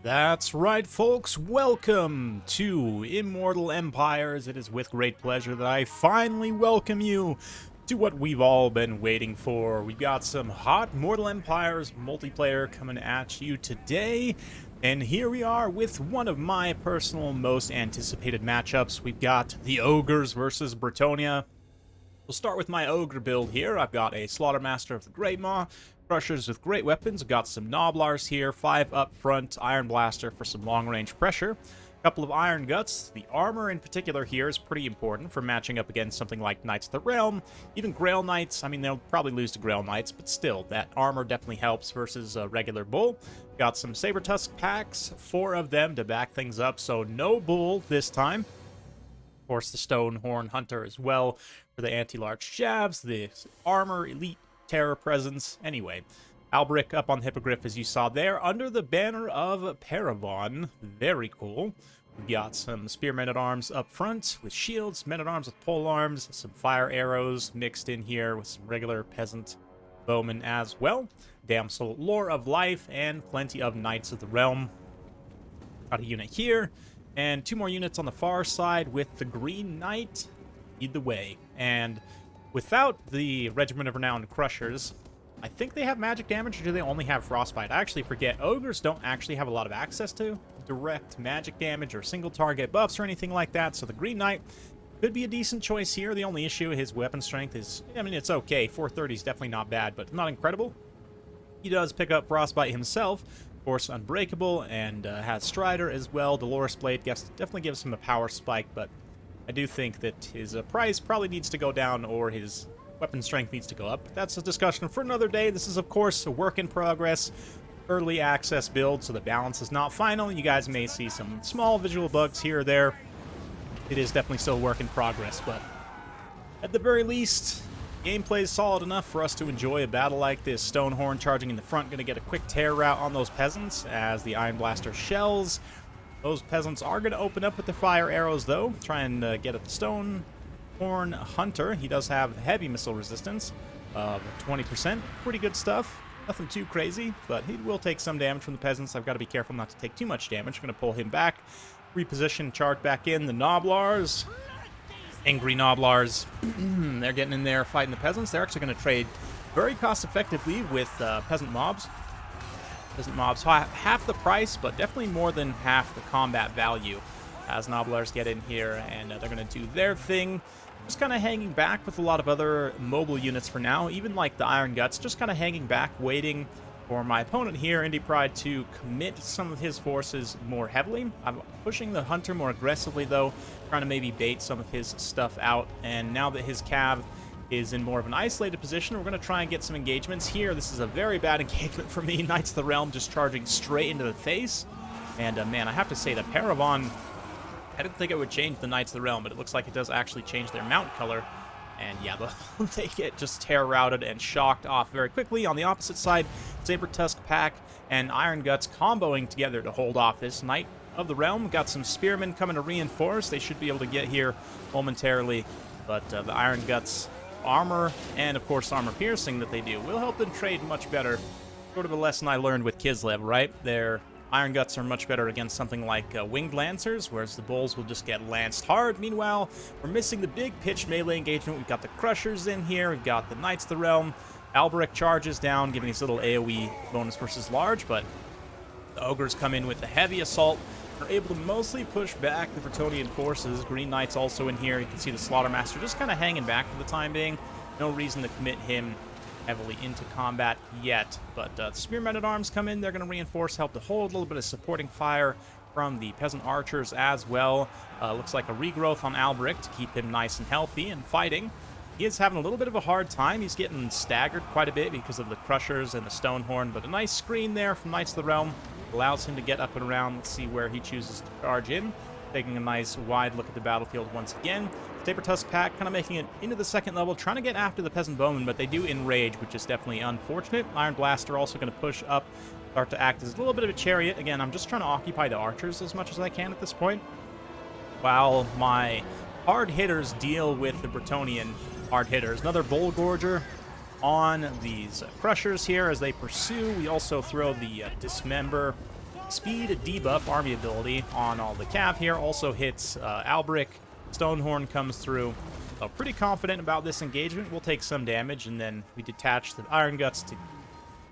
That's right, folks. Welcome to Immortal Empires. It is with great pleasure that I finally welcome you to what we've all been waiting for. We've got some hot Mortal Empires multiplayer coming at you today. And here we are with one of my personal most anticipated matchups. We've got the Ogres versus Bretonnia. We'll start with my Ogre build here. I've got a Slaughtermaster of the Great Maw, Crushers with great weapons. I've got some Gnoblars here, 5 up front, Iron Blaster for some long-range pressure, a couple of Iron Guts. The armor in particular here is pretty important for matching up against something like Knights of the Realm, even Grail Knights. I mean, they'll probably lose to Grail Knights, but still, that armor definitely helps versus a regular Bull. Got some Saber Tusk packs, 4 of them to back things up, so no Bull this time. Of course, the Stonehorn Hunter as well for the anti-large jabs, the armor, elite terror presence. Anyway, Albric up on the Hippogriff as you saw there, under the banner of Paravon. Very cool. We've got some Spear Men-at-Arms up front with shields, Men-at-Arms with pole arms, some fire arrows mixed in here with some regular peasant bowmen as well. Damsel Lore of Life, and plenty of Knights of the Realm. Got a unit here, and 2 more units on the far side with the Green Knight. Lead the way. And without the Regiment of Renowned Crushers, I think they have magic damage, or do they only have Frostbite? I actually forget. Ogres don't actually have a lot of access to direct magic damage or single target buffs or anything like that, so the Green Knight could be a decent choice here. The only issue, his weapon strength is, I mean, it's okay. 430 is definitely not bad, but not incredible. He does pick up Frostbite himself. Of course, Unbreakable, and has Strider as well. Dolorous Blade definitely gives him a power spike, but I do think that his price probably needs to go down, or his weapon strength needs to go up. That's a discussion for another day. This is, of course, a work in progress, early access build, so the balance is not final. You guys may see some small visual bugs here or there. It is definitely still a work in progress, but at the very least, gameplay is solid enough for us to enjoy a battle like this. Stonehorn charging in the front, going to get a quick tear route on those peasants as the Iron Blaster shells. Those peasants are going to open up with the fire arrows, though. Try and get at the Stonehorn Hunter. He does have heavy missile resistance of 20%. Pretty good stuff. Nothing too crazy, but he will take some damage from the peasants. I've got to be careful not to take too much damage. I'm going to pull him back. Reposition, charge back in. The Gnoblars. Angry Gnoblars. They're getting in there fighting the peasants. They're actually going to trade very cost-effectively with peasant mobs. Peasant mobs half the price, but definitely more than half the combat value as Gnoblars get in here, and they're going to do their thing. Just kind of hanging back with a lot of other mobile units for now, even like the Iron Guts, just kind of hanging back, waiting for my opponent here, Indie Pride, to commit some of his forces more heavily. I'm pushing the Hunter more aggressively, though, trying to maybe bait some of his stuff out, and now that his cav is in more of an isolated position, we're going to try and get some engagements here. This is a very bad engagement for me. Knights of the Realm just charging straight into the face. And man, I have to say that Paravon, I didn't think it would change the Knights of the Realm, but it looks like it does actually change their mount color. And yeah, they get just tear routed and shocked off very quickly. On the opposite side, Saber Tusk Pack and Iron Guts comboing together to hold off this Knight of the Realm. Got some Spearmen coming to reinforce. They should be able to get here momentarily, but the Iron Guts armor and, of course, armor piercing that they do will help them trade much better. Sort of a lesson I learned with Kislev, right? Their Iron Guts are much better against something like Winged Lancers, whereas the Bulls will just get lanced hard. Meanwhile, we're missing the big pitch melee engagement. We've got the Crushers in here. We've got the Knights of the Realm. Albric charges down, giving these little AoE bonus versus large, but the Ogres come in with the heavy assault. They're able to mostly push back the Bretonian forces. Green Knight's also in here. You can see the Slaughtermaster just kind of hanging back for the time being. No reason to commit him heavily into combat yet. But the Spear Men-at-Arms come in. They're going to reinforce, help to hold a little bit of supporting fire from the Peasant Archers as well. Looks like a regrowth on Albric to keep him nice and healthy and fighting. He is having a little bit of a hard time. He's getting staggered quite a bit because of the Crushers and the Stonehorn, but a nice screen there from Knights of the Realm allows him to get up and around. Let's see where he chooses to charge in. Taking a nice wide look at the battlefield once again. Saber Tusk Pack kind of making it into the second level, trying to get after the Peasant Bowmen, but they do enrage, which is definitely unfortunate. Iron Blaster also going to push up, start to act as a little bit of a chariot. Again, I'm just trying to occupy the archers as much as I can at this point, while my hard hitters deal with the Bretonian hard hitters. Another Bull Gorger on these Crushers here as they pursue. We also throw the Dismember speed debuff army ability on all the cav here. Also hits Albric. Stonehorn comes through. So pretty confident about this engagement. We'll take some damage, and then we detach the Iron Guts to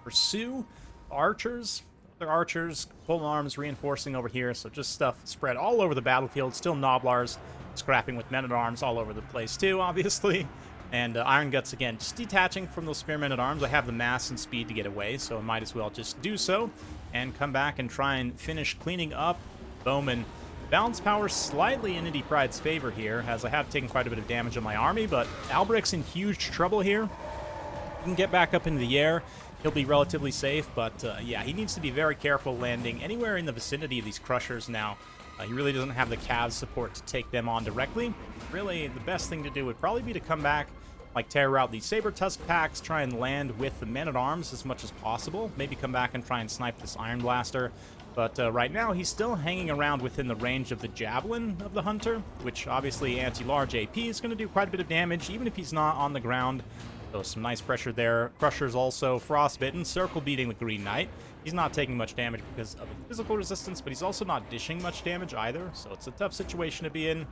pursue archers. Other archers, pole arms reinforcing over here, so just stuff spread all over the battlefield. Still Noblars scrapping with men-at-arms all over the place too, obviously. And Iron Guts, again, just detaching from those spear men-at-arms. I have the mass and speed to get away, so I might as well just do so and come back and try and finish cleaning up Bowman. Balance power slightly in Indy Pride's favor here, as I have taken quite a bit of damage on my army, but Albric's in huge trouble here. He can get back up into the air. He'll be relatively safe, but yeah, he needs to be very careful landing anywhere in the vicinity of these Crushers now. He really doesn't have the cav support to take them on directly. Really, the best thing to do would probably be to come back, like tear out these Saber Tusk packs, try and land with the men-at-arms as much as possible. Maybe come back and try and snipe this Iron Blaster. But right now, he's still hanging around within the range of the Javelin of the Hunter, which obviously anti-large AP is going to do quite a bit of damage, even if he's not on the ground. So some nice pressure there. Crushers also frostbitten, circle beating the Green Knight. He's not taking much damage because of the physical resistance, but he's also not dishing much damage either, so it's a tough situation to be in.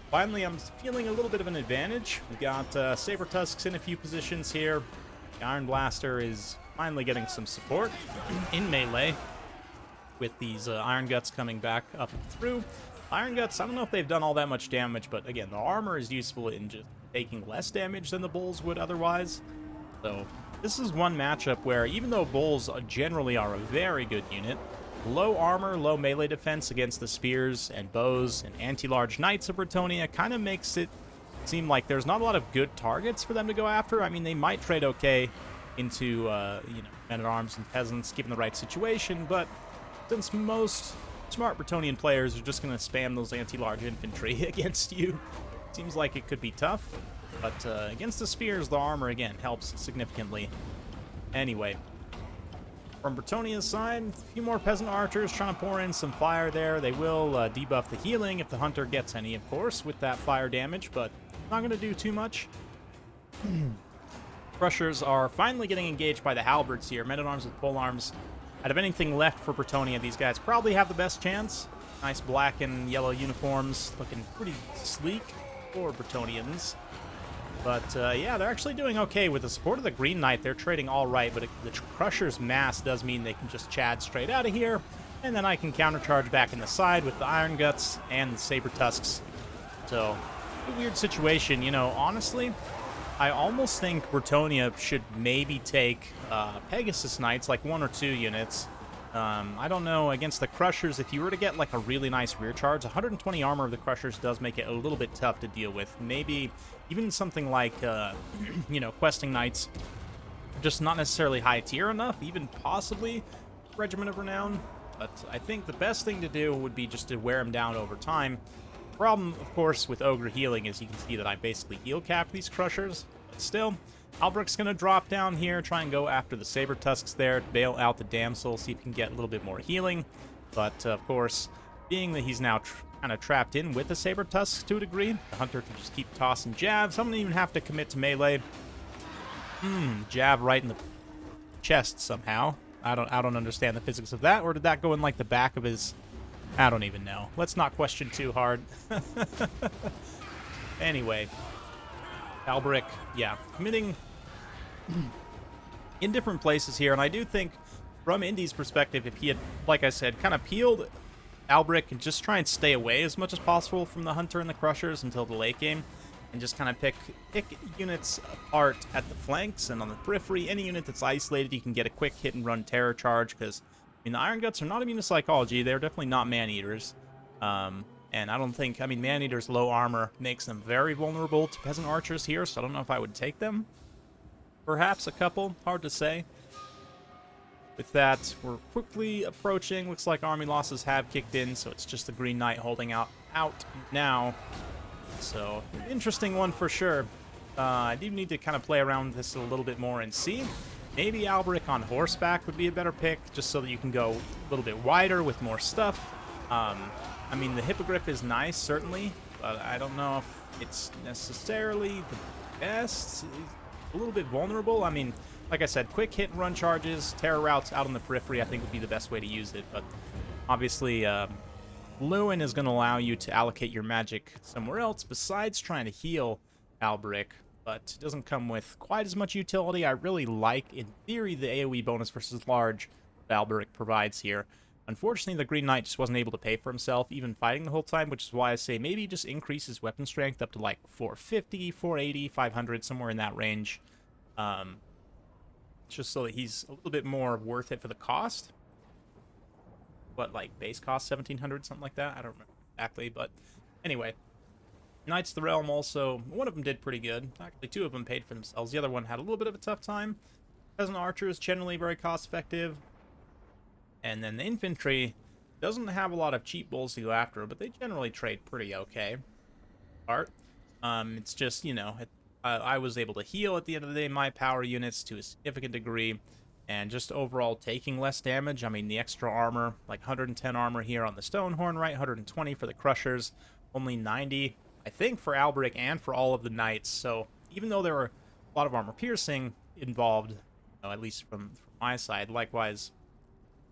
Finally, I'm feeling a little bit of an advantage. We got Saber Tusks in a few positions here. The Iron Blaster is finally getting some support in melee, with these Iron Guts coming back up and through. Iron Guts, I don't know if they've done all that much damage, but again, the armor is useful in just taking less damage than the Bulls would otherwise. So this is one matchup where, even though Bulls generally are a very good unit, low armor, low melee defense against the spears and bows and anti-large knights of Bretonnia kind of makes it seem like there's not a lot of good targets for them to go after. I mean, they might trade okay into, you know, men-at-arms and peasants given the right situation, but since most smart Bretonnian players are just going to spam those anti-large infantry against you, seems like it could be tough. But against the spears, the armor, again, helps significantly. Anyway, from Bretonnia's side, a few more peasant archers trying to pour in some fire there. They will debuff the healing if the Hunter gets any, of course, with that fire damage, but not going to do too much. Crushers are finally getting engaged by the halberds here. Men-at-arms with polearms. Out of anything left for Bretonnia, these guys probably have the best chance. Nice black and yellow uniforms, looking pretty sleek for Bretonnians. But yeah, they're actually doing okay with the support of the Green Knight. They're trading all right, but the Crusher's mass does mean they can just chad straight out of here, and then I can countercharge back in the side with the Iron Guts and the Saber Tusks. So, a weird situation, you know. Honestly, I almost think Bretonnia should maybe take Pegasus Knights, like 1 or 2 units. I don't know, against the Crushers, if you were to get like a really nice rear charge, 120 armor of the Crushers does make it a little bit tough to deal with. Maybe even something like, you know, Questing Knights, just not necessarily high tier enough, even possibly Regiment of Renown. But I think the best thing to do would be just to wear them down over time. Problem, of course, with Ogre healing is you can see that I basically heal cap these Crushers. But still, Albric's going to drop down here, try and go after the Saber Tusks there, bail out the Damsel, see if he can get a little bit more healing. But, of course, being that he's now kind of trapped in with the Saber Tusks to a degree, the Hunter can just keep tossing jabs. I'm going to even have to commit to melee. Jab right in the chest somehow. I don't understand the physics of that, or did that go in, like, the back of his... I don't even know. Let's not question too hard. Anyway, Albric, yeah, committing in different places here, and I do think, from Indy's perspective, if he had, like I said, kind of peeled Albric and just try and stay away as much as possible from the Hunter and the Crushers until the late game, and just kind of pick units apart at the flanks and on the periphery. Any unit that's isolated, you can get a quick hit-and-run terror charge, because I mean, the Iron Guts are not immune to psychology. They're definitely not man-eaters. And I don't think... I mean, man-eaters' low armor makes them very vulnerable to peasant archers here, so I don't know if I would take them. Perhaps a couple. Hard to say. With that, we're quickly approaching. Looks like army losses have kicked in, so it's just the Green Knight holding out now. So, interesting one for sure. I do need to kind of play around with this a little bit more and see. Maybe Albric on horseback would be a better pick, just so that you can go a little bit wider with more stuff. I mean, the Hippogriff is nice, certainly, but I don't know if it's necessarily the best. It's a little bit vulnerable. I mean, like I said, quick hit and run charges, terror routes out on the periphery I think would be the best way to use it, but obviously Lewin is going to allow you to allocate your magic somewhere else besides trying to heal Alberic, but it doesn't come with quite as much utility. I really like, in theory, the AoE bonus versus large that Alberic provides here. Unfortunately, the Green Knight just wasn't able to pay for himself, even fighting the whole time, which is why I say maybe just increase his weapon strength up to like 450, 480, 500, somewhere in that range. Just so that he's a little bit more worth it for the cost. What, like, base cost 1700, something like that? I don't remember exactly, but anyway. Knights of the Realm also, one of them did pretty good. Actually, two of them paid for themselves. The other one had a little bit of a tough time. Peasant Archer is generally very cost-effective. And then the infantry doesn't have a lot of cheap bulls to go after, but they generally trade pretty okay. It's just, you know, I was able to heal at the end of the day my power units to a significant degree, and just overall taking less damage. I mean, the extra armor, like 110 armor here on the Stonehorn, right? 120 for the Crushers, only 90, I think, for Alberic and for all of the Knights. So even though there were a lot of armor piercing involved, you know, at least from my side, likewise,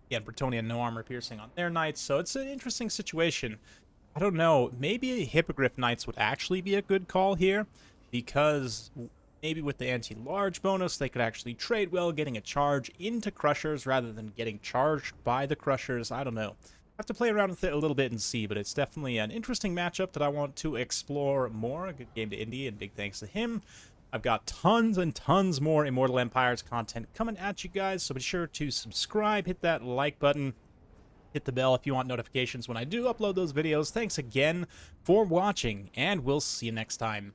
again, Bretonnia no armor piercing on their Knights, so it's an interesting situation. I don't know, maybe Hippogriff Knights would actually be a good call here, because maybe with the anti-large bonus, they could actually trade well, getting a charge into Crushers rather than getting charged by the Crushers. I don't know. Have to play around with it a little bit and see, but it's definitely an interesting matchup that I want to explore more. A good game to Indy, and big thanks to him. I've got tons and tons more Immortal Empires content coming at you guys, so be sure to subscribe, hit that like button, hit the bell if you want notifications when I do upload those videos. Thanks again for watching, and we'll see you next time.